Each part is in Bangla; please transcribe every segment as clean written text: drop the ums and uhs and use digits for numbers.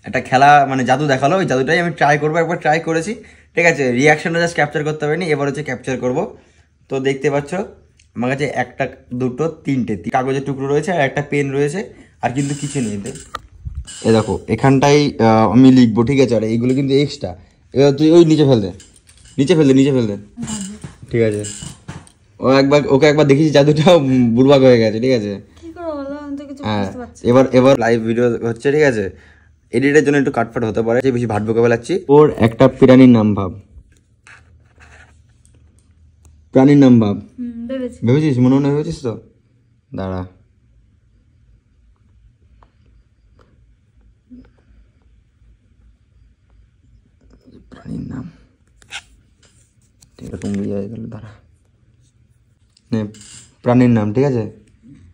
একটা খেলা মানে জাদু দেখালো, ওই জাদুটাই আমি ট্রাই করবো, একবার ট্রাই করেছি, ঠিক আছে। রিয়াকশনটা জাস্ট ক্যাপচার করতে পারিনি, এবার হচ্ছে ক্যাপচার করব। তো দেখতে পাচ্ছ আমার কাছে একটা, দুটো, তিনটে কাগজের টুকরো রয়েছে আর একটা পেন রয়েছে, আর কিন্তু কিছু নেই। এ দেখো এখানটাই আমি লিখবো, ঠিক আছে। আর এইগুলো কিন্তু এক্সট্রা, এবার তুই ওই নিচে ফেল দে, নিচে ফেল দে, নিচে ফেল দে, ঠিক আছে। ওকে একবার দেখিস জাদুটা বুড়বাক হয়ে গেছে, ঠিক আছে। হ্যাঁ, এবার লাইভ ভিডিও হচ্ছে, ঠিক আছে। এডিটের জন্য একটু কাটফাট হতে পারে, বেশি ভাট বকে বেলাচ্ছি। ওর একটা প্রাণীর নাম ভাব, প্রাণীর নাম ভাব। ভেবেছিস? মনে মনে ভেবেছিস তো? দাঁড়া, প্রাণীর নাম এরকম হয়ে গেল, দাঁড়া। প্রাণীর নাম, ঠিক আছে।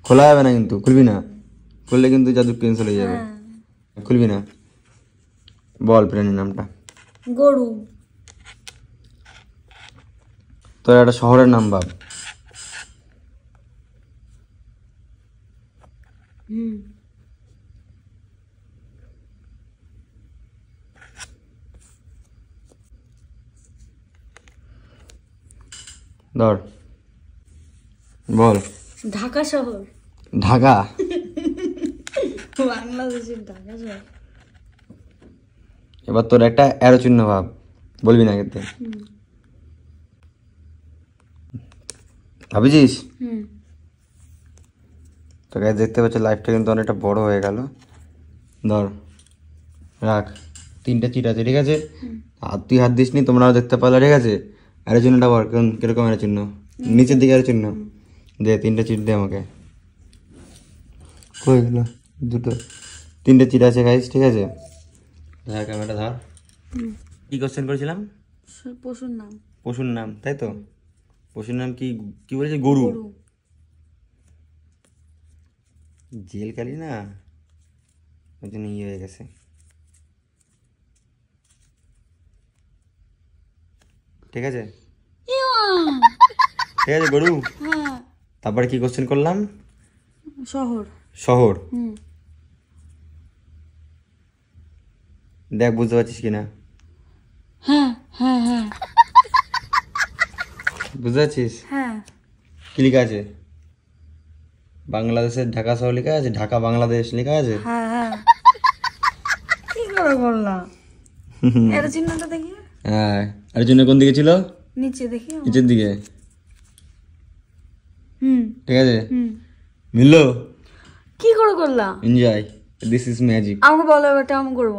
খোলা যাবে না কিন্তু, খুলবি না, খুললে কিন্তু জাদু ক্যান্সেল হয়ে যাবে। খুলবি না, বল প্রাণীর নামটা। গরু। তোর একটা শহরের নাম ভাব। ধর, বল। ঢাকা শহর। ঢাকা? বাংলাদেশের ঢাকা শহর। এবার তোর একটা অ্যারো চিহ্ন ভাব, বলবি না কিন্তু, ভাবিছিস? তোকে দেখতে পাচ্ছি লাইফটা কিন্তু অনেকটা বড় হয়ে গেল। ধর, রাখ, তিনটা চিট আছে, ঠিক আছে। আর তুই হাত দিস নি, তোমরাও দেখতে পারলে, ঠিক আছে। অ্যারো চিহ্নটা বল, কিরকম অ্যারো চিহ্ন? নিচের দিকে অ্যারো চিহ্ন দে, তিনটা চিট দে আমাকে। হয়ে গেল দুটো, তিনটে চিট আছে গাইস, ঠিক আছে। ধর ক্যামেরাটা ধর। কি কোশ্চেন করেছিলাম? পশুর নাম। পশুর নাম, তাই তো। পশুর নাম কি কি বলেছে? গরু। জেল কালি না, ওই জন্য ইয়ে হয়ে গেছে, ঠিক আছে। ঠিক আছে গরু। তারপরে কি কোশ্চেন করলাম? শহর। শহর। দেখ বুঝতে পারছিস কিনা। হ্যাঁ হ্যাঁ হ্যাঁ, বুঝতে পারছিস? হ্যাঁ। কি লেখা আছে? বাংলাদেশের ঢাকা শহর লেখা আছে, ঢাকা বাংলাদেশ লেখা আছে। হ্যাঁ হ্যাঁ, কি করে বললাম? এর চিহ্নটা দেখি। হ্যাঁ, আর জন্য কোন দিকে ছিল? নিচে দেখি, নিচের দিকে। ঠিক আছে, মিললো? কি করে করলাম? Enjoy, this is magic. আমাকে বলো এবারটা আমি করবো।